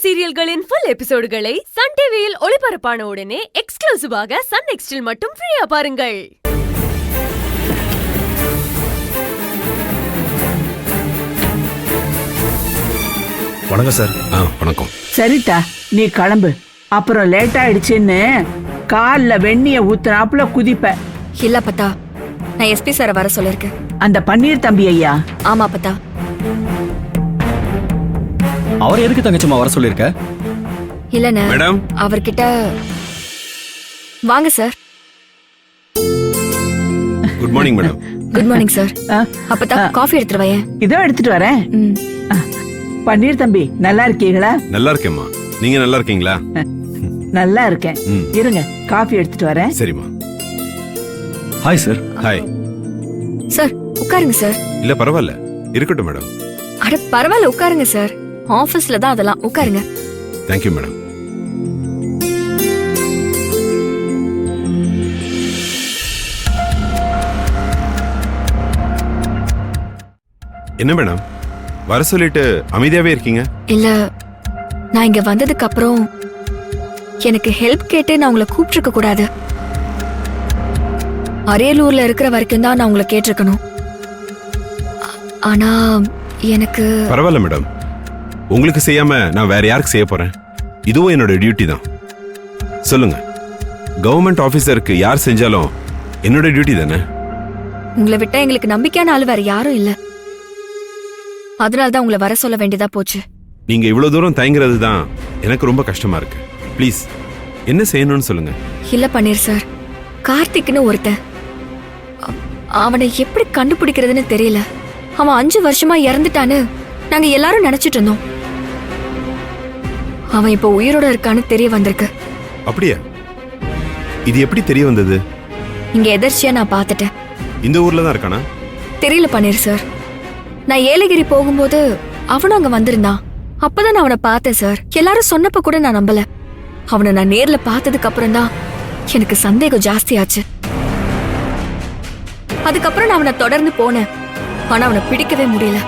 சீரியல்களின் full எபிசோடுகளை Sun டிவியில் ஒளிபரப்பான உடனே எக்ஸ்க்ளூசிவாக சன் நெக்ஸ்டில் மட்டும் ஃப்ரீயா பாருங்கள். வணக்கம் சார். வணக்கம். சரிதா, நீ கிளம்பு. அப்புறம் லேட் ஆயிடுச்சுன்னு கால்ல வெண்ணிய ஊத்துனாப்புல குதிப்ப. இல்ல பத்தா, நான் எஸ்பி சார வர சொல்லிருக்கேன். அந்த பன்னீர் தம்பி ஐயா? ஆமா பத்தா. அவர் எதுக்கு தங்கச்சிமா வர சொல்லிருக்க? இல்லண்ணே மேடம், அவர்கிட்ட வாங்க sir. Good morning madam. Good morning sir. அப்பதா காஃபி எடுத்துட்டு வாயேன். இதோ எடுத்துட்டு வரேன். பன்னீர் தம்பி, நல்லா இருக்கீங்களா? நல்லா இருக்கேம்மா. நீங்க நல்லா இருக்கீங்களா? நல்லா இருக்கேன். இருங்க, காஃபி எடுத்துட்டு வரேன். சரிம்மா. Hi sir. ஹாய். சார் உட்காருங்க சார். இல்ல பரவாயில்ல, இருக்கட்டும் மேடம். அட பரவாயில்ல, உட்காருங்க சார். ஆபீஸ்ல தான் அதெல்லாம். உட்காருங்க. Thank you madam. என்ன மேடம், வர சொல்லிட்டு அமைதியாவே இருக்கீங்க? இல்ல, நான் இங்க வந்ததுக்கு அப்புறம் எனக்கு ஹெல்ப் கேட்டு நான் உங்களை கூப்பிட்டுருக்க கூடாது. அரியலூர்ல இருக்கிற வரைக்கும் தான் நான் உங்களை கேட்டிருக்கணும். ஆனா எனக்கு பரவாயில்ல மேடம், உங்களுக்கு செய்யாம நான் வேற யாருக்கு செய்ய போறேன்? இதுவும் என்னோட டியூட்டி தான். சொல்லுங்க, கவர்மெண்ட் ஆபீசருக்கு யார் செஞ்சாலும் என்னோட டியூட்டி தானே. உங்களை விட்டா எங்களுக்கு நம்பிக்கையான ஆள் வேற யாரும் இல்ல. அதனாலதான் உங்களை வர சொல்ல வேண்டியதா போச்சு. நீங்க இவ்வளவு தூரம் தயங்குறது தான் எனக்கு ரொம்ப கஷ்டமா இருக்கு. ப்ளீஸ், என்ன செய்யணும்னு சொல்லுங்க. இல்ல பன்னீர் சார், கார்த்திக்னு ஒருத்தன், அவனை எப்படி கண்டுபிடிக்கிறதுன்னு தெரியல. அவன் 5 வருஷமா இறந்துட்டான்னு நாங்க எல்லாரும் நினைச்சிட்டு இருந்தோம். அவன் இப்ப உயிரோட இருக்கான்னு தெரிய வந்திருக்கு. அப்படியா? இது எப்படி தெரிய வந்தது? இங்க எதர்ச்சியா நான் பாத்துட்டேன். இந்த ஊர்ல தான் இருக்கானா? தெரியல பன்னீர் சார். நான் ஏலகிரி போகும்போது அவனும் அங்க வந்திருந்தான். அப்பதான் நான் அவனை பார்த்தேன் சார். எல்லாரும் சொன்னப்ப கூட நான் நம்பல. அவனை நான் நேர்ல பார்த்ததுக்கு அப்புறம் தான் எனக்கு சந்தேகம் ஜாஸ்தியாச்சு. அதுக்கப்புறம் நான் அவனை தொடர்ந்து போனேன். ஆனா அவனை பிடிக்கவே முடியல.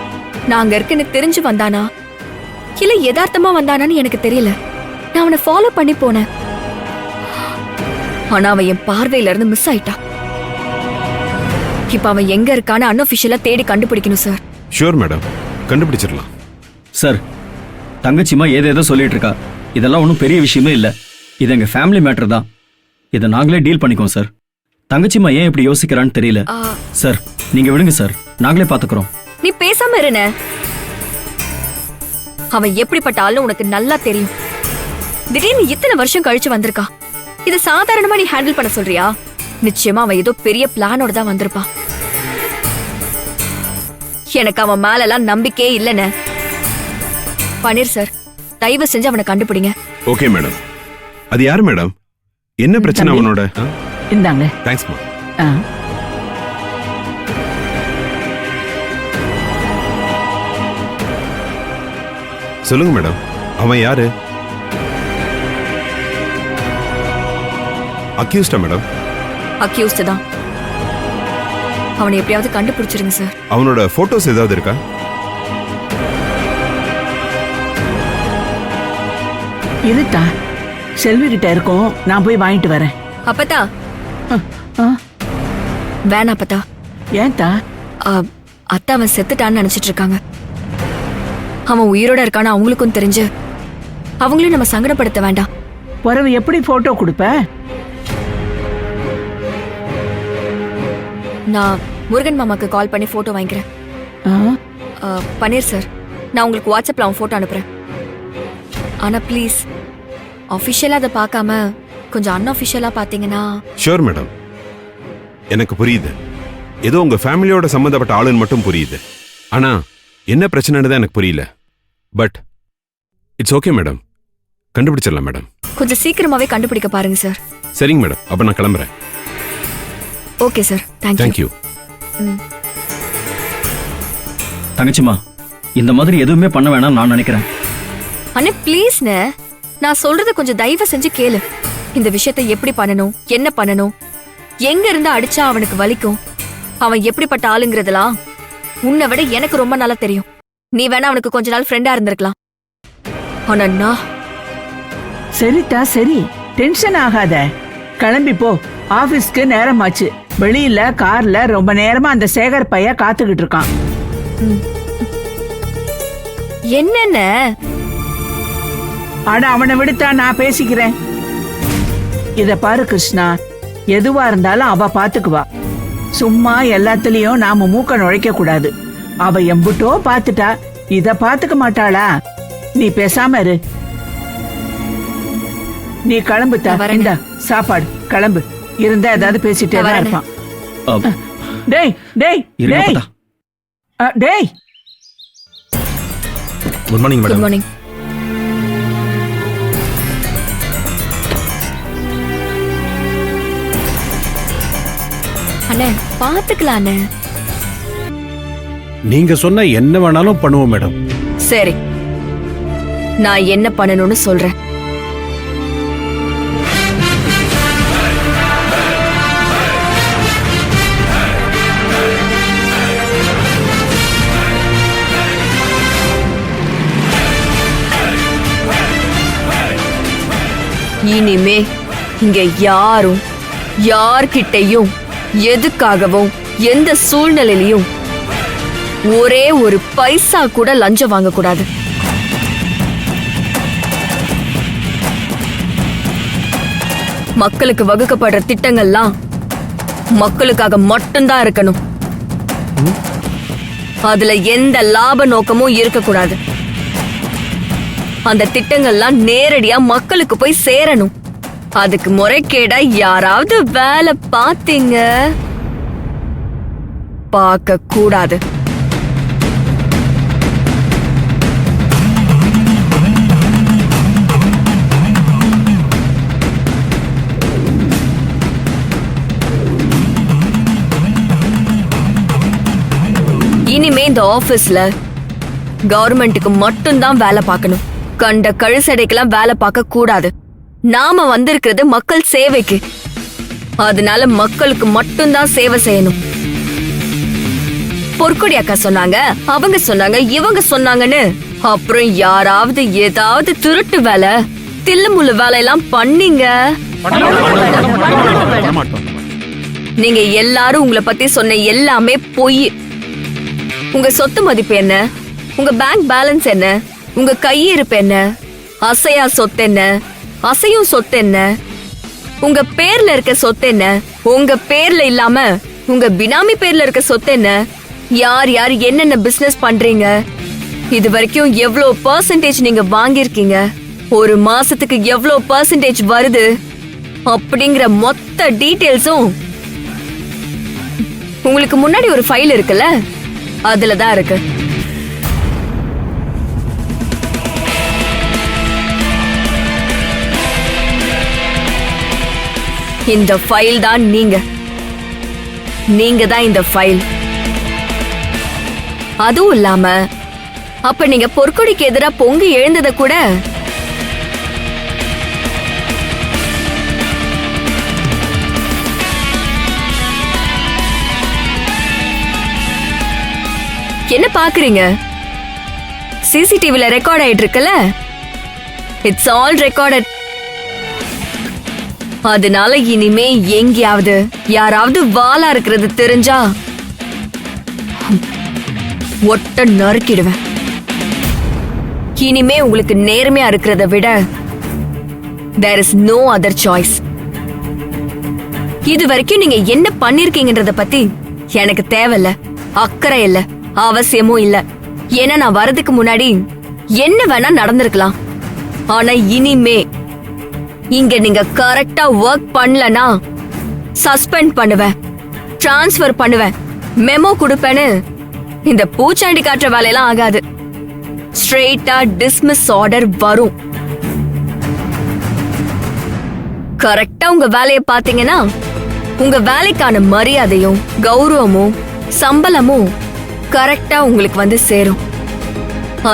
நான் அங்க இருக்குன்னு தெரிஞ்சு வந்தானா இல்ல யதார்த்தமா வந்தானான்னு எனக்கு தெரியல. நான் அவனை ஃபாலோ பண்ணி போனேன். ஆனா அவன் என் பார்வையில இருந்து மிஸ் ஆயிட்டான். இப்ப அவன் எங்க இருக்கான்னு அன்அபிஷியலா தேடி கண்டுபிடிக்கணும் சார். ஷூர் மேடம், கண்டுபிடிச்சிடலாம். சார், தங்கச்சிமா ஏதேதோ சொல்லிட்டு இருக்கா. இதெல்லாம் ஒன்றும் பெரிய விஷயமே இல்லை. இது எங்க ஃபேமிலி மேட்டர் தான். இதை நாங்களே டீல் பண்ணிக்கோம் சார். தங்கச்சிமா ஏன் இப்படி யோசிக்கிறான்னு தெரியல. சார், நீங்க விடுங்க சார், நாங்களே பாத்துக்கிறோம். நீ பேசாம இருன. அவன் எப்படிப்பட்ட ஆளு உனக்கு நல்லா தெரியும். திடீர்னு இத்தனை வருஷம் கழிச்சு வந்திருக்கா. இதை சாதாரணமா நீ ஹேண்டில் பண்ண சொல்றியா? நிச்சயமா அவன் ஏதோ பெரிய பிளானோட தான் வந்திருப்பான். எனக்கு அவன் மேலெல்லாம் நம்பிக்கையே இல்லைன்னு. பன்னீர் சார், தயவு செஞ்சு அவனை கண்டுபிடிங்க. Okay madam. அது யாரு மேடம்? என்ன பிரச்சனை அவனோட? இந்தாங்க. தேங்க்ஸ்மா. சொல்லுங்க மேடம், அவன் யாரு? அக்யூஸ்டா மேடம்? அக்யூஸ்ட் தான். அவனை எப்படியாவது கண்டுபிடிச்சிருங்க சார். அவனோட போட்டோஸ் ஏதாவது இருக்கா? இருக்கா? செல்வி கிட்ட இருக்கும், நான் போய் வாங்கிட்டு வரேன். அப்பத்தா வேணா அப்பத்தா. ஏன்டா? அத்தா அவன் செத்துட்டான்னு நினைச்சிட்டு இருக்காங்க. அவன் உயிரோட இருக்கான்னு அவங்களுக்கும் தெரிஞ்சு அவங்களையும் நம்ம சங்கடப்படுத்த வேண்டாம். பிறகு எப்படி போட்டோ கொடுப்ப? நான் முருகன் மாமாக்கு கால் பண்ணி போட்டோ வாங்கிக்கிறேன். பன்னீர் சார், நான் உங்களுக்கு வாட்ஸ்அப்ல அவன் போட்டோ அனுப்புறேன். ஆனா ப்ளீஸ், ஆஃபிஷியலா அதை பார்க்காம கொஞ்சம் அன்அஃபிஷியலா பாத்தீங்கன்னா. ஷூர் மேடம், எனக்கு புரியுது. ஏதோ உங்க ஃபேமிலியோட சம்பந்தப்பட்ட ஆளுன்னு மட்டும் புரியுது. ஆனா என்ன பிரச்சனைன்னு தான் எனக்கு புரியல. பட் இட்ஸ் ஓகே மேடம், கண்டுபிடிச்சிடலாம் மேடம். கொஞ்சம் சீக்கிரமாவே கண்டுபிடிக்க பாருங்க சார். சரிங்க மேடம், அப்ப நான் கிளம்புறேன். Okay sir, thank you. தங்கச்சிமா, இந்த மாதிரி எதுவுமே பண்ண வேணாம் நான் நினைக்கிறேன். அண்ணே ப்ளீஸ்ண்ணே, நான் சொல்றத கொஞ்சம் தயவு செஞ்சு கேளு. இந்த விஷயத்தை எப்படி பண்ணணும், என்ன பண்ணணும், எங்க இருந்து அடிச்சா அவனுக்கு வலிக்கும், அவன் எப்படிப்பட்ட ஆளுங்கிறதெல்லாம் உன்னை விட எனக்கு ரொம்ப நல்லா தெரியும். நீ வேணா அவனுக்கு கொஞ்ச நாள் ஃப்ரெண்டா இருந்திருக்கலாம். ஆனா நான் சரிதா சரி, டென்ஷன் ஆகாத. கிளம்பி போ, ஆபீஸ்க்கு நேரமாச்சு. வெளியில கார்ல ரொம்ப நேரமா அந்த சேகர் பைய காத்துக்கிட்டு இருக்கான். என்னென்ன? ஆனா அவனை விடுத்தா நான் பேசிக்கிறேன். இத பாரு கிருஷ்ணா, எதுவா இருந்தாலும் அவ பாத்துக்குவா. சும்மா எல்லாத்துலயும் நாம மூக்க நுழைக்க கூடாது. அவ எம்புட்டோ பாத்துட்டா, இத பாத்துக்க மாட்டாளா? நீ பேசாம இரு. நீ கிளம்பு தா. வரேங்க. இந்தா சாப்பாடு, கிளம்பு. இருந்தா ஏதாவது பேசிட்டே தான் வரேங்க. இருப்பான். அ, டேய் டேய் இருங்க டேய் அப்பத்தா. டேய். Good morning good madam. Morning. அண்ணே பாத்துக்கலாம் அண்ணே. நீங்க சொன்ன என்ன வேணாலும் பண்ணுவோம் மேடம். சரி, நான் என்ன பண்ணணும்னு சொல்றேன். இனிமே இங்க யாரும் யார்கிட்டையும் எதுக்காகவும் எந்த சூழ்நிலையிலையும் ஒரே ஒரு பைசா கூட லஞ்சம் வாங்க கூடாது. மக்களுக்கு வகுக்கப்படுற திட்டங்கள்லாம் மக்களுக்காக மட்டும்தான் இருக்கணும். அதுல எந்த லாப நோக்கமும் இருக்கக்கூடாது. அந்த திட்டங்கள்லாம் நேரடியா மக்களுக்கு போய் சேரணும். அதுக்கு முறைகேடா யாராவது வேலை பார்த்தீங்க, பார்க்க கூடாது. இனிமே இந்த ஆபீஸ்ல கவர்மெண்ட்டுக்கு மட்டும்தான் வேலை பார்க்கணும். கண்ட கழுசடைக்கெல்லாம் வேலை பார்க்க கூடாது. நாம வந்திருக்கிறது மக்கள் சேவைக்கு. அதனால மக்களுக்கு மட்டும்தான் சேவை செய்யணும். பொற்கொடி அக்கா சொன்னாங்க, அவங்க சொன்னாங்க, இவங்க சொன்னாங்கன்னு அப்புறம் யாராவது ஏதாவது திருட்டு வேலை தில்லுமுள்ளு வேலையெல்லாம் பண்ணீங்க, நீங்க எல்லாரும் உங்களை பத்தி சொன்ன எல்லாமே பொய். உங்க சொத்து மதிப்பு என்ன, உங்க பேங்க் பேலன்ஸ் என்ன, உங்க கையிருப்பு என்ன, அசையா சொத்து என்ன, அசையும் சொத்து என்ன, உங்க பேர்ல இருக்க சொத்து என்ன, உங்க பேர்ல இல்லாம உங்க பினாமி பேர்ல இருக்க சொத்து என்ன, யார் யார் என்னென்ன பிசினஸ் பண்றீங்க, இது வரைக்கும் எவ்வளவு பெர்சன்டேஜ் நீங்க வாங்கியிருக்கீங்க, ஒரு மாசத்துக்கு எவ்வளவு பெர்சன்டேஜ் வருது அப்படிங்கிற மொத்த டீடைல்ஸும் உங்களுக்கு முன்னாடி ஒரு ஃபைல் இருக்குல்ல, அதுலதான் இருக்கு. இந்த ஃபைல் தான் நீங்க தான் இந்த ஃபைல். அதுவும் இல்லாம அப்ப நீங்க பொற்கொடிக்கு எதிரா பொங்கி எழுந்தத கூட என்ன பாக்குறீங்க? சிசிடிவில ரெக்கார்ட் ஆயிட்டு இருக்குல்ல, இட்ஸ் ஆல் ரெக்கார்டட். அதனால இனிமே எங்கேயாவது யாராவது வாளா இருக்கிறது தெரிஞ்சா ஒட்ட நறுக்கிடுவேன். இனிமே உங்களுக்கு நேர்மையா இருக்கிறத விட there is no other choice. இது வரைக்கும் நீங்க என்ன பண்ணிருக்கீங்கன்றத பத்தி எனக்கு தேவையில்ல, அக்கறை இல்ல, அவசியமும் இல்ல. ஏன்னா நான் வரதுக்கு முன்னாடி என்ன வேணா நடந்திருக்கலாம். ஆனா இனிமே இங்க நீங்க கரெக்டா ஒர்க் பண்ணலனா சஸ்பெண்ட் பண்ணுவேன், டிரான்ஸ்ஃபர் பண்ணுவேன், மெமோ கொடுப்பேன்னு இந்த பூச்சாண்டி காட்டுற வேலையெல்லாம் ஆகாது. ஸ்ட்ரெயிட்டா டிஸ்மிஸ் ஆர்டர் வரும். கரெக்டா உங்க வேலையை பாத்தீங்கன்னா உங்க வேலைக்கான மரியாதையும் கௌரவமும் சம்பளமும் கரெக்டா உங்களுக்கு வந்து சேரும்.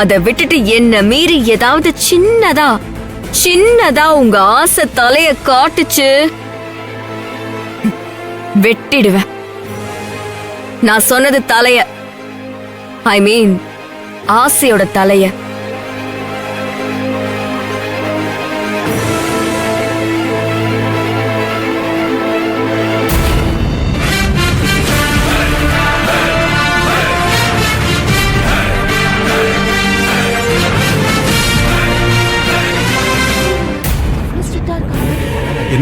அதை விட்டுட்டு என்ன மீறி ஏதாவது சின்னதா உங்க ஆசை தலைய காட்டுச்சு, வெட்டிடுவேன். நான் சொன்னது தலைய, ஐ மீன் ஆசையோட தலைய.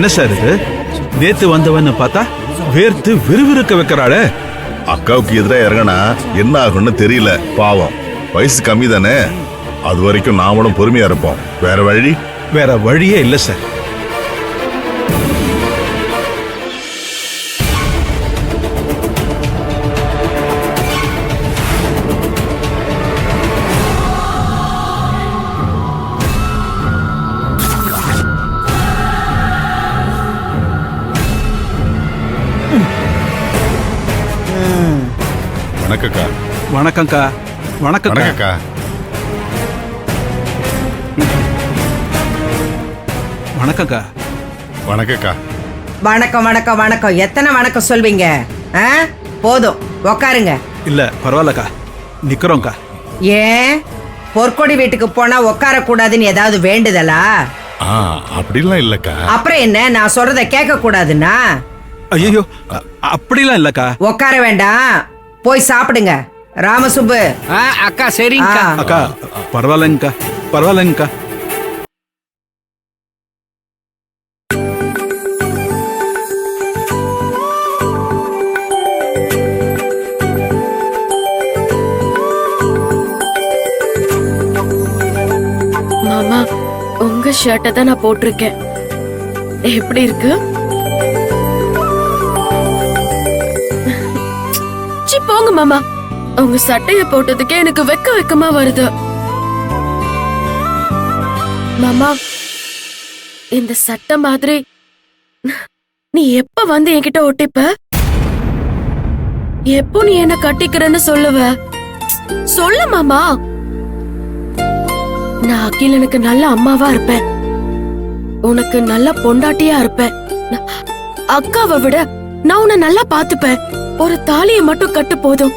என்ன சார் இது? நேத்து வந்தவன்னு பார்த்தா வேர்த்து விறுவிறுக்க வைக்கிறாளே. அக்காவுக்கு எதிராக இறங்கினா என்ன ஆகும்னு தெரியல. பாவம், வயசு கம்மி தானே. அது வரைக்கும் நாமளும் பொறுமையா இருப்போம். வேற வழி? வேற வழியே இல்ல சார். வணக்கக்கா. வணக்கம்க்கா. வணக்கம்க்கா. வணக்கக்கா. வணக்கம்க்கா. வணக்கக்கா. வணக்கம் வணக்கம் வணக்கம். எத்தனை வணக்கம் சொல்வீங்க? ஆ? போதும், உக்காருங்க. இல்ல பரவாயில்லக்கா, நிக்கிறோம்க்கா. ஏன் பொற்கொடி வீட்டுக்கு போனா உட்கார கூடாதுன்னு ஏதாவது வேண்டுதலா? அப்படிலாம் இல்லக்கா. அப்புறம் என்ன, நான் சொல்றத கேட்க கூடாதுன்னா? ஐயோ, அப்படிலாம் இல்லக்கா. உட்கார வேண்டாம், போய் சாப்பிடுங்க. ராமசுப்பு. அக்கா சரிங்கக்கா. ஆ. அக்கா பரவாயில்லைங்கக்கா, பரவாயில்லைங்கக்கா. மாமா, உங்க ஷர்ட்டை தான் நான் போட்டிருக்கேன். எப்படி இருக்கு? சி போங்க மாமா, உங்க சட்டைய போட்டதுக்கே எனக்கு வெக்கமா வருது. மாமா, இந்த சட்டை மாதிரி நீ எப்ப வந்து என்கிட்ட ஒட்டிப்ப? எப்போ நீ என்ன கட்டிக்கிறன்னு சொல்லுவ? சொல்லு மாமா. நான் அகிலனுக்கு நல்ல அம்மாவா இருப்பேன், உனக்கு நல்ல பொண்டாட்டியா இருப்பேன். அக்காவை விட நான் உன்னை நல்லா பாத்துப்பேன். ஒரு தாலியை மட்டும் கட்டு போதும்.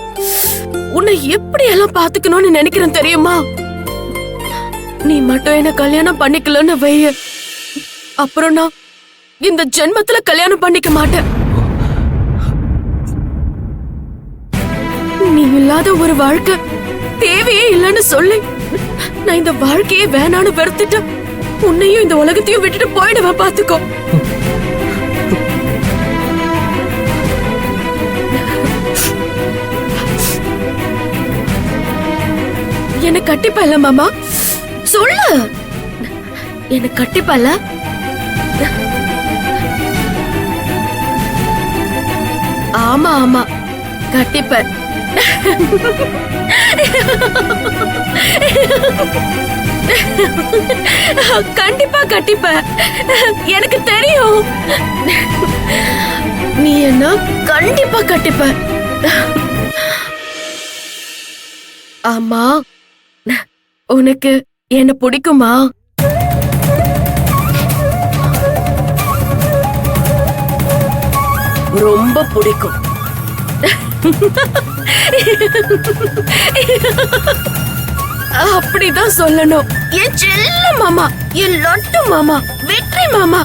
உன்னை எப்படி எல்லாம் பாத்துக்கணும்னு நினைக்கிறேன் தெரியுமா? நீ மட்டும் என்ன கல்யாணம் பண்ணிக்கலன்னு வைய, அப்புறம் நான் இந்த ஜென்மத்துல கல்யாணம் பண்ணிக்க மாட்டேன். நீ இல்லாத ஒரு வாழ்க்கை தேவையே இல்லைன்னு சொல்லி நான் இந்த வாழ்க்கையே வேணான்னு வெறுத்துட்டு உன்னையும் இந்த உலகத்தையும் விட்டுட்டு போயிடுவேன், பாத்துக்கோ. என்ன கட்டிப்பல்ல மாமா? சொல்லு, என்ன கட்டிப்பல்ல? ஆமா ஆமா, கட்டிப்ப. கண்டிப்பா கட்டிப்ப, எனக்கு தெரியும். நீ என்ன கண்டிப்பா கட்டிப்ப. ஆமா, உனக்கு என்ன பிடிக்குமா? ரொம்ப பிடிக்கும். அப்படிதான் சொல்லணும். என் செல்ல மாமா, என் லட்டு மாமா, வெற்றி மாமா.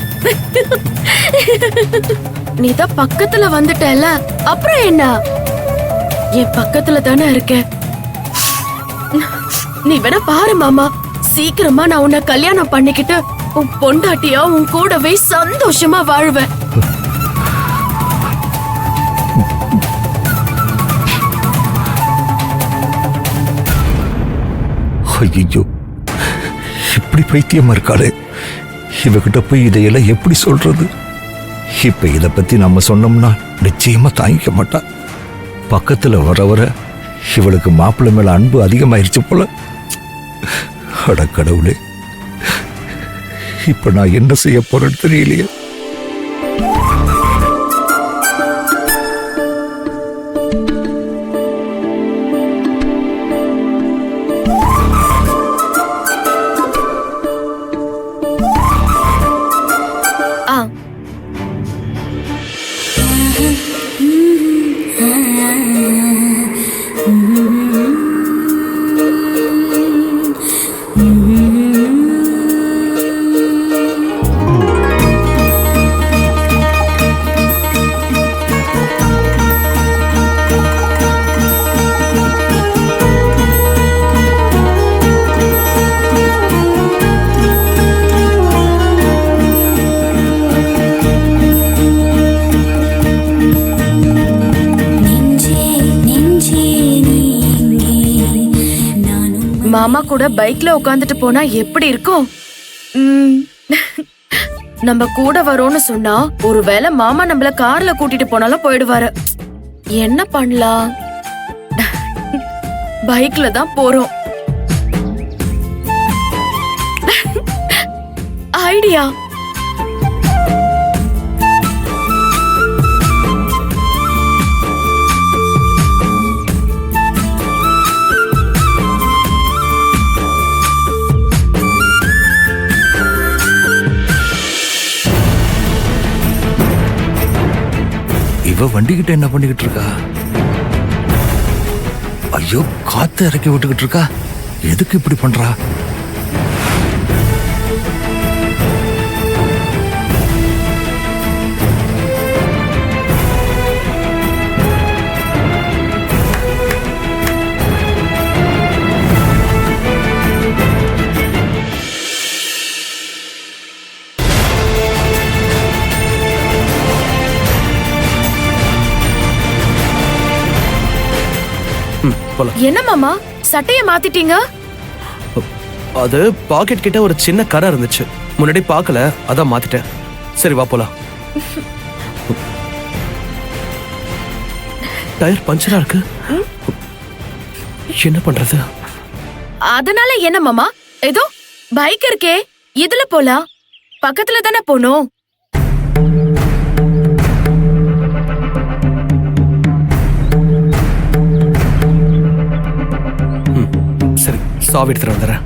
நீதான் பக்கத்துல வந்துட்டல, அப்புறம் என்ன? என் பக்கத்துல தானே இருக்க. நீ வேணா பாரு மாமா, சீக்கிரமா நான் உன்னை கல்யாணம் பண்ணிக்கிட்டு உன் பொண்டாட்டியா உன் கூடவே சந்தோஷமா வாழ்வேன். ஐயோ, இப்படி பைத்தியமா இருக்காளே, இவகிட்ட போய் இதையெல்லாம் எப்படி சொல்றது? இப்ப இத பத்தி நம்ம சொன்னோம்னா நிச்சயமா தாங்கிக்க மாட்டா. பக்கத்துல வர வர இவளுக்கு மாப்பிள்ளை மேல அன்பு அதிகமாயிருச்சு போல. அட கடவுளே, இப்ப நான் என்ன செய்ய போறேன்னு தெரியலையே. மாமா கூட பைக்ல உட்காந்துட்டு போனா எப்படி இருக்கும்? ம். நம்ம கூட வரோம்னு சொன்னா ஒருவேளை மாமா நம்மள கார்ல கூட்டிட்டு போனாலும் போயிடுவாரு. என்ன பண்ணலாம்? பைக்ல தான் போறோம். ஐடியா. இவ வண்டிக்கிட்ட என்ன பண்ணிக்கிட்டு இருக்கா? ஐயோ, காத்து இறக்கி விட்டுக்கிட்டு இருக்கா. எதுக்கு இப்படி பண்றா? என்ன மாமா சட்டைய மாத்திட்டீங்க? அது பாக்கெட் கிட்ட ஒரு சின்ன கரை இருந்துச்சு, முன்னாடி பார்க்கல, அதான் மாத்திட்டேன். சரி வா போலாம். டயர் பஞ்சரா இருக்கு, என்ன பண்றது? அதனால என்ன மாமா, ஏதோ பைக் இருக்கே, இதுல போலாம். பக்கத்துல தானே போனோம். சரி, சாவி எடுத்துட்டு வந்துடுறேன்.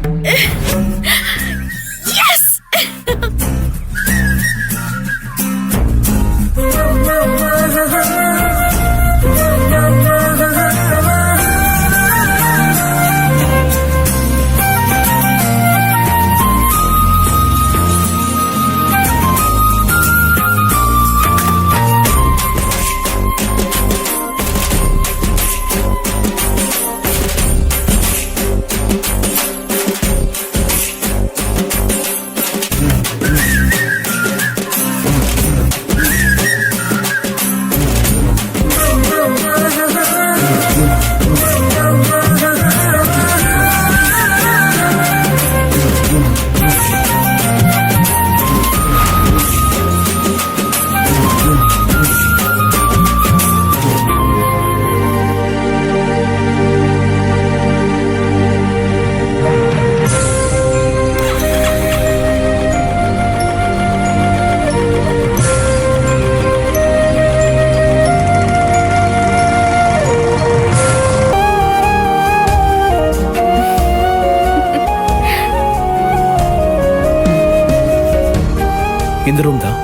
இந்த ரூம் தான்.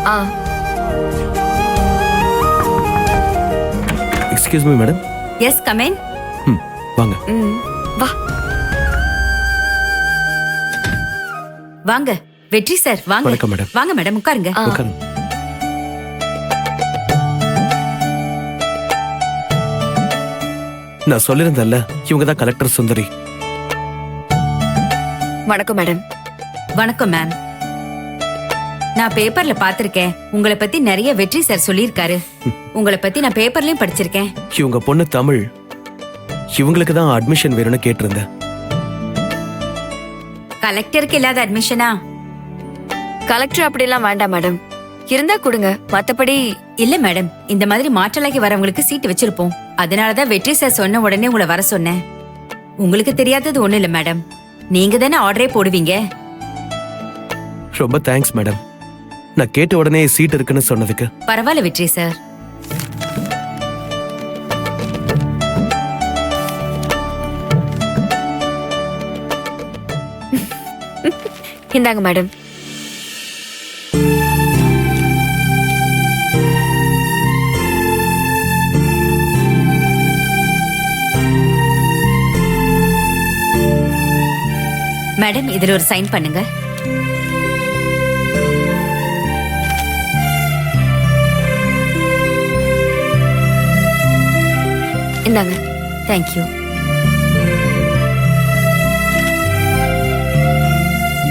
Excuse me madam. Yes, come in. வாங்க. வா வாங்க வெற்றி சார், வாங்க. வணக்கம் மேடம். வாங்க மேடம், உட்காருங்க. உட்காருங்க. நான் சொல்லிருந்தேன்ல, இவங்க தான் கலெக்டர் சுந்தரி. வணக்கம் மேடம். வணக்கம் மேம். நான் பேப்பர்ல பாத்திருக்கேன், உங்களை பத்தி நிறைய வெற்றி சார் சொல்லியிருக்காரு. உங்களை பத்தி நான் பேப்பர்லயும் படிச்சிருக்கேன். இவங்க பொண்ணு தமிழ், இவங்களுக்கு தான் அட்மிஷன் வேணும்னு கேட்டிருந்தேன். கலெக்டருக்கு இல்லாத அட்மிஷனா? கலெக்டர் அப்படிலாம் வேண்டாம் மேடம், இருந்தா கொடுங்க, மத்தபடி இல்ல மேடம். இந்த மாதிரி மாற்றலாகி வரவங்களுக்கு சீட்டு வச்சிருப்போம், அதனாலதான் வெற்றி சார் சொன்ன உடனே உங்களை வர சொன்னேன். உங்களுக்கு தெரியாதது ஒண்ணு இல்ல மேடம், நீங்க தானே ஆர்டரே போடுவீங்க. ரொம்ப தேங்க்ஸ் மேடம், நான் கேட்ட உடனே சீட் இருக்குன்னு சொன்னதுக்கு. பரவாயில்ல வெற்றி சார். இந்தாங்க மேடம். மேடம், இதுல ஒரு சைன் பண்ணுங்க. இந்தாங்க. தேங்க்யூ.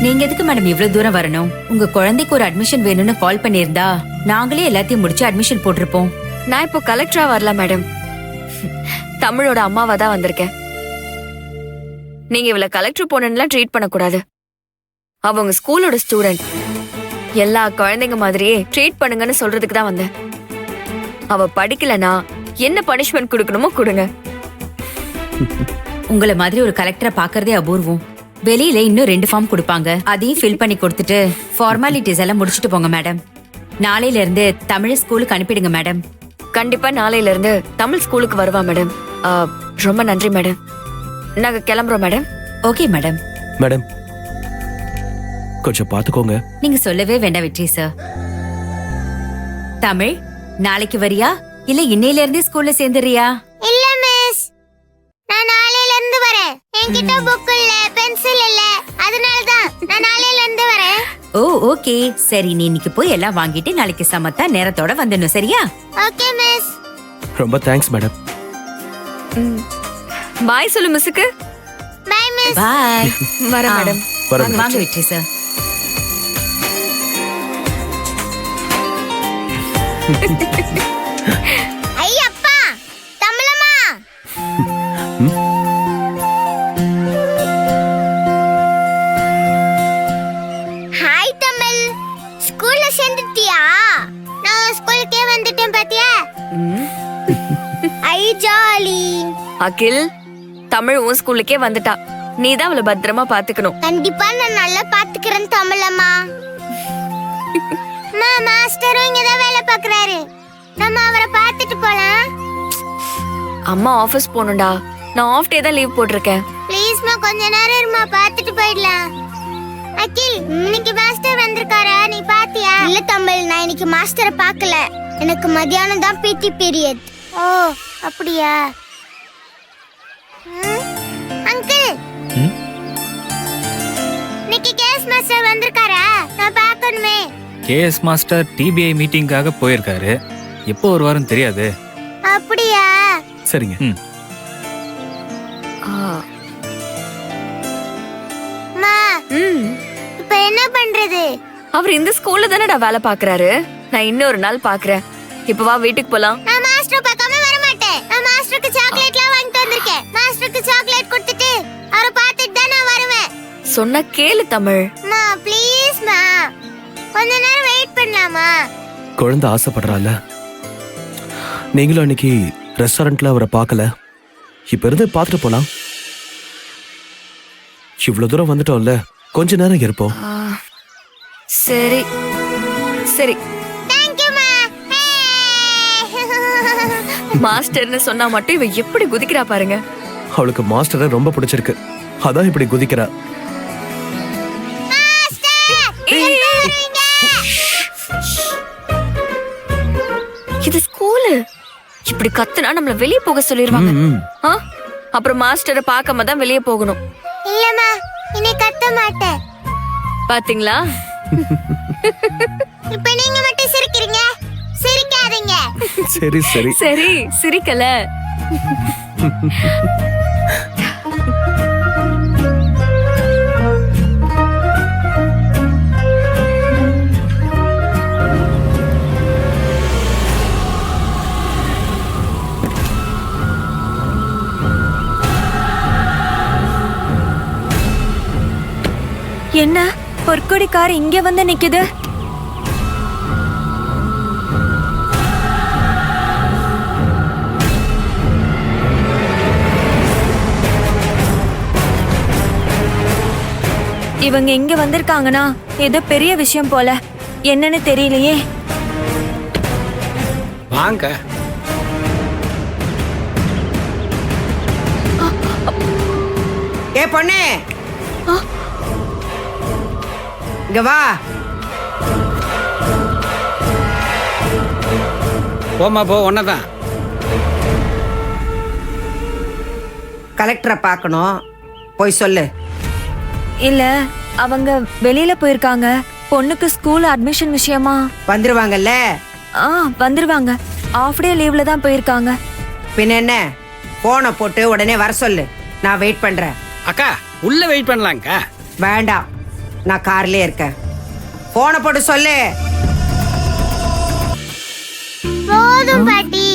நீங்க எதுக்கு மேடம் இவ்வளவு தூரம் வரணும்? உங்க குழந்தைக்கு ஒரு அட்மிஷன் வேணும்னு கால் பண்ணியிருந்தா நாங்களே எல்லாத்தையும் முடிச்சு அட்மிஷன் போட்டிருப்போம். நான் இப்போ கலெக்டரா வரல மேடம், தமிழோட அம்மாவா தான் வந்திருக்கேன். நீங்க இவளை கலெக்டர் பொண்ணுலாம் ட்ரீட் பண்ணக்கூடாது. அவங்க ஸ்கூலோட ஸ்டூடெண்ட். எல்லா குழந்தைங்க மாதிரியே ட்ரீட் பண்ணுங்கன்னு சொல்றதுக்கு தான் வந்தேன். அவ படிக்கலனா என்ன பனிஷ்மெண்ட் கொடுக்கணுமோ கொடுங்க. உங்களை மாதிரி ஒரு கலெக்டரை பாக்குறதே அபூர்வம். வெளியில இன்னும் 2 ஃபார்ம் கொடுப்பாங்க, அதையும் ஃபில் பண்ணி கொடுத்துட்டு ஃபார்மாலிட்டிஸ் எல்லாம் முடிச்சுட்டு போங்க மேடம். நாளையில இருந்து தமிழ் ஸ்கூலுக்கு அனுப்பிடுங்க மேடம். கண்டிப்பா நாளையில இருந்து தமிழ் ஸ்கூலுக்கு வருவா மேடம். ரொம்ப நன்றி மேடம். நாங்க கிளம்புறோம் மேடம். Okay madam. மேடம் கொஞ்சம் பாத்துக்கோங்க. நீங்க சொல்லவே வேண்டாம் வெற்றி சார். தமிழ் நாளைக்கு வரியா இல்ல இன்னையில இருந்தே ஸ்கூல்ல சேர்ந்துறியா? இல்ல மிஸ், நான் நாளையில இருந்து வரேன். என்கிட்ட புக் இல்ல, பென்சில் இல்ல, அதனால தான் நான் நாளையில இருந்து வரேன். ஓ ஓகே சரி, நீ இன்னைக்கு போய் எல்லாம் வாங்கிட்டு நாளைக்கு சமத்தா நேரத்தோட வந்துடணும், சரியா? Okay miss. ரொம்ப தேங்க்ஸ் மேடம். பாய் சொல்லு மிஸ்ஸுக்கு. By miss. பாய். வரேன் மேடம். வரேன். வாங்க வெற்றி சார். ஐயப்பா, தமிழம்மா. ஹாய் தமிழ், ஸ்கூல்ல சேர்ந்துட்டியா? நான் ஸ்கூலுக்கே வந்துட்டேன் பாத்தியா? ஐ ஜாலி. அகில், தமிழ் உன் ஸ்கூலுக்கே வந்துட்டா. நீ தான் அவளை பத்திரமா பாத்துக்கணும். கண்டிப்பா நான் நல்லா பாத்துக்கிறேன் தமிழம்மா. மாஸ்டரும் இங்கதான் வேலை பாக்குறாரு, நம்ம அவரை பார்த்துட்டு போலாம். அம்மா ஆபீஸ் போகணும்டா. நான் ஆஃப் டே தான் லீவ் போட்டிருக்கேன். ப்ளீஸ்மா கொஞ்ச நேரம் இருமா, பார்த்துட்டு போயிடலாம். அகில், இன்னைக்கு மாஸ்டர் வந்திருக்காரா? நீ பாத்தியா? இல்ல தமிழ், நான் இன்னைக்கு மாஸ்டரை பார்க்கல. எனக்கு மத்தியானம் தான் பிடி பீரியட். ஓ அப்படியா? அங்கிள், இன்னைக்கு கேஸ் மாஸ்டர் வந்திருக்காரா? நான் பார்க்கணுமே. கேஎஸ் மாஸ்டர் டிபிஐ மீட்டிங்காக போயிருக்காரு. எப்போ வருவாருன்னு தெரியாது. அப்படியா? சரிங்க. மா, இப்ப என்ன பண்றது? அவர் இந்த ஸ்கூல்ல தானடா வேலை பாக்குறாரு. நான் இன்னொரு நாள் பாக்குறேன். இப்ப வா வீட்டுக்கு போலாம். நான் மாஸ்டர் பார்க்காம வர மாட்டேன். நான் மாஸ்டருக்கு சாக்லேட்லாம் வாங்கிட்டு வந்திருக்கேன். மாஸ்டருக்கு சாக்லேட் கொடுத்துட்டு அவரை பார்த்துட்டு தான் நான் வருவேன். சொன்ன கேளு தமிழ். மா ப்ளீஸ் மா, கொஞ்ச நேரம் வெயிட் பண்ணலாமா? குழந்தை ஆசைப்படுறால. நீங்களும் அன்னைக்கு ரெஸ்டாரண்ட்ல அவரை பார்க்கல. இப்ப இருந்து பார்த்துட்டு போலாம். இவ்வளவு தூரம் வந்துட்டோம்ல, கொஞ்ச நேரம் இருப்போம். சரி சரி. தேங்க்யூ மா. மாஸ்டர்னு சொன்னா மட்டும் இவ எப்படி குதிக்கிறா பாருங்க. அவளுக்கு மாஸ்டரை ரொம்ப பிடிச்சிருக்கு, அதான் இப்படி குதிக்கிறா. இது ஸ்கூலு. இப்படி கத்துனா நம்மள வெளிய போக சொல்லிருவாங்க. அப்புறம் மாஸ்டரை பார்க்காம தான் வெளிய போகணும். இல்லம்மா, இனி கத்த மாட்டேன். பாத்தீங்களா? இப்ப நீங்க மட்டும் சிரிக்கிறீங்க, சிரிக்காதீங்க. சரி சரி சரி, சிரிக்கல. என்ன பொற்கொடி கார் இங்க வந்து நிக்குது? இவங்க இங்க வந்திருக்காங்கன்னா ஏதோ பெரிய விஷயம் போல. என்னன்னு தெரியலையே. வாங்க. ஏ பொண்ணே, இங்க வா. போமா போ, ஒன்னதான். கலெக்டரை பார்க்கணும், போய் சொல்லு. இல்ல, அவங்க வெளியில போயிருக்காங்க. பொண்ணுக்கு ஸ்கூல் அட்மிஷன் விஷயமா. வந்துருவாங்கல்ல? வந்துருவாங்க. ஆஃப் டே லீவ்ல தான் போயிருக்காங்க. பின்ன என்ன, போனை போட்டு உடனே வர சொல்லு. நான் வெயிட் பண்றேன். அக்கா உள்ள வெயிட் பண்ணலாம்க்கா. வேண்டாம், நான் கார்லயே இருக்கேன். போனை போட்டு சொல்லு. போதும் பாட்டி.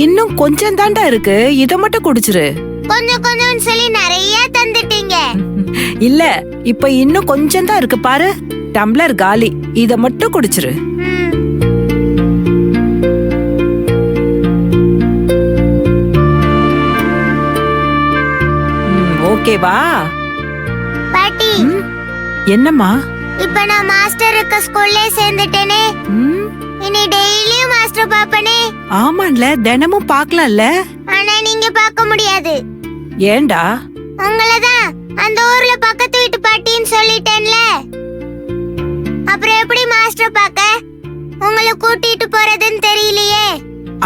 இன்னும் கொஞ்சம் தாண்டா இருக்கு, இத மட்டும் குடிச்சிரு. கொஞ்சம் கொஞ்சம்னு சொல்லி நிறைய தந்துட்டீங்க. இல்ல இப்ப இன்னும் கொஞ்சம் தான் இருக்கு பாரு. டம்ளர் காலி, இத மட்டும் குடிச்சிரு. ஓகேவா? பாட்டி, என்னம்மா? இப்ப நான் மாஸ்டர் இருக்க ஸ்கூல்ல சேர்ந்துட்டேனே, இனி டெய்லியும் மாஸ்டர் பாப்பனே. ஆமான்ல, தினமும் பார்க்கலாம்ல. ஆனா நீங்க பார்க்க முடியாது. ஏண்டா? உங்களதான் அந்த ஊர்ல பக்கத்து வீட்டு பாட்டின்னு சொல்லிட்டேன்ல, அப்புறம் எப்படி மாஸ்டர் பார்க்க உங்களை கூட்டிட்டு போறதுன்னு தெரியலையே.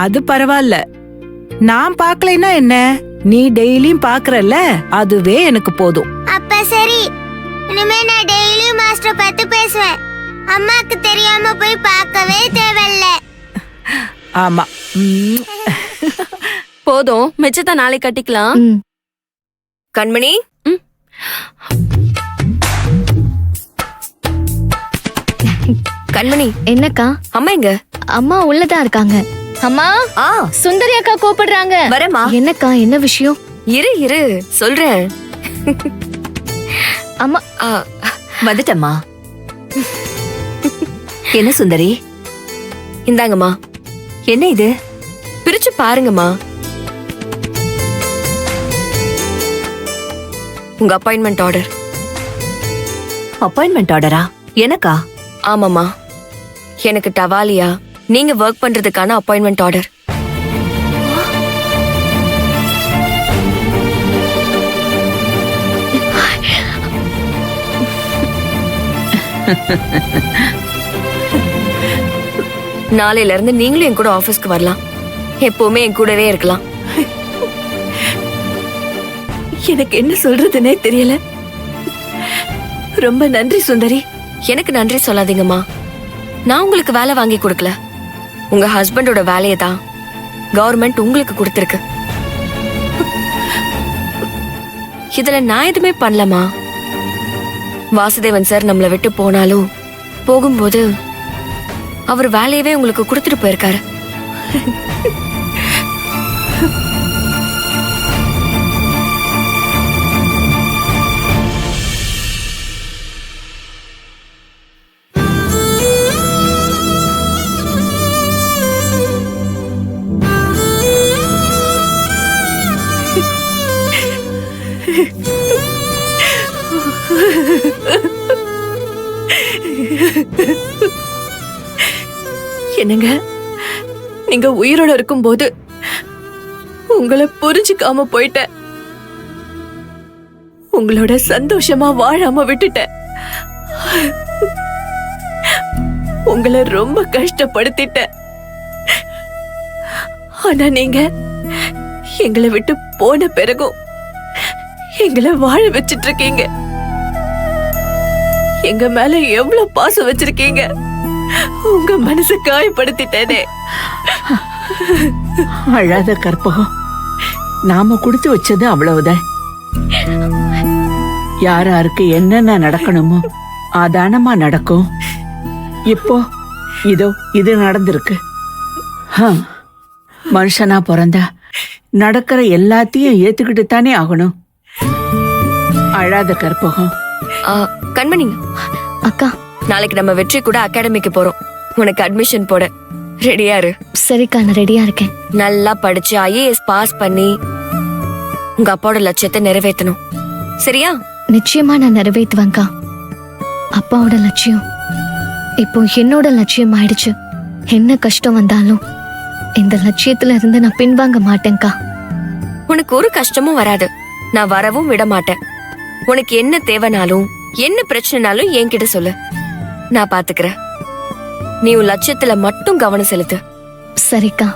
அது பரவாயில்ல, நான் பார்க்கலைன்னா என்ன, நீ டெய்லியும் பார்க்கறல்ல, அதுவே எனக்கு போதும். அப்ப சரி, இனிமே நான் டெய்லியும் மாஸ்டர் பார்த்து பேசுவேன். அம்மாக்கு தெரியாம போய் பார்க்கவே தேவையில்ல. ஆமா. போதும், மிச்சத்தை நாளை கட்டிக்கலாம். கண்மணி, கண்மணி. என்னக்கா? அம்மா எங்க? அம்மா உள்ளதான் இருக்காங்க. அம்மா, சுந்தரி அக்கா கூப்பிடுறாங்க. வரேம்மா. என்னக்கா, என்ன விஷயம்? இரு இரு சொல்றேன். அம்மா, வந்துட்டம்மா. என்ன சுந்தரி? இந்தாங்கம்மா. என்ன இது? பிரிச்சு பாருங்கம்மா. உங்க அப்பாயின்மெண்ட் ஆர்டர். அப்பாயின்மெண்ட் ஆர்டரா? எனக்கா? ஆமாம்மா, எனக்கு டவாலியா நீங்க ஒர்க் பண்றதுக்கான அப்பாயின்மெண்ட் ஆர்டர். நாளையில இருந்து நீங்களும் என் கூட ஆபீஸ்க்கு வரலாம். எப்பவுமே என் கூடவே இருக்கலாம். எனக்கு என்ன சொல்றதுன்னே தெரியல. ரொம்ப நன்றி சுந்தரி. எனக்கு நன்றி சொல்லாதீங்கம்மா. நான் உங்களுக்கு வேலை வாங்கி கொடுக்கல, உங்க ஹஸ்பண்டோட வேலையை தான் கவர்மெண்ட் உங்களுக்கு கொடுத்திருக்கு. இதுல நான் எதுவுமே பண்ணலமா. வாசுதேவன் சார் நம்மளை விட்டு போனாலும் போகும்போது அவர் வேலையவே உங்களுக்கு கொடுத்துட்டு போயிருக்காரு. என்னங்க, நீங்க உயிரோட இருக்கும்போது உங்களை புரிஞ்சுக்காம போயிட்டேன். உங்களோட சந்தோஷமா வாழாம விட்டுட்டேன். உங்களை ரொம்ப கஷ்டப்படுத்திட்டேன். ஆனா நீங்க எங்களை விட்டு போன பிறகும் எங்களை வாழ வச்சிட்டு இருக்கீங்க. எங்க மேல எவ்வளவு பாசம் வச்சிருக்கீங்க. உங்க மனசை காயப்படுத்திட்டேனே. அழாத கற்பகம், நாம கொடுத்து வச்சது அவ்வளவுதான். யாராருக்கு என்னென்ன நடக்கணுமோ அதானமா நடக்கும். இப்போ இதோ இது நடந்திருக்கு. மனுஷனா பிறந்தா நடக்கிற எல்லாத்தையும் ஏத்துக்கிட்டு தானே ஆகணும். அழாத கற்பகம். கண்மணி அக்கா, நாளைக்கு நம்ம வெற்றி கூட அகாடமிக்கு போறோம். உனக்கு அட்மிஷன் போட ரெடியா இரு. சரிக்கா, நான் ரெடியா இருக்கேன். நல்லா படிச்சு IAS பாஸ் பண்ணி உங்க அப்பாவோட லட்சியத்தை நிறைவேற்றணும். சரியா? நிச்சயமா நான் நிறைவேற்றுவேன்க்கா. அப்பாவோட லட்சியம் இப்போ என்னோட லட்சியம் ஆயிடுச்சு. என்ன கஷ்டம் வந்தாலும் இந்த லட்சியத்துல இருந்து நான் பின்வாங்க மாட்டேன்க்கா. உனக்கு ஒரு கஷ்டமும் வராது, நான் வரவும் விட மாட்டேன். உனக்கு என்ன தேவைனாலும் என்ன பிரச்சனைனாலும் என்கிட்ட சொல்லு, நான் பாத்துக்கிறேன். நீ உன் லட்சியத்துல மட்டும் கவனம் செலுத்து. சரிக்கா.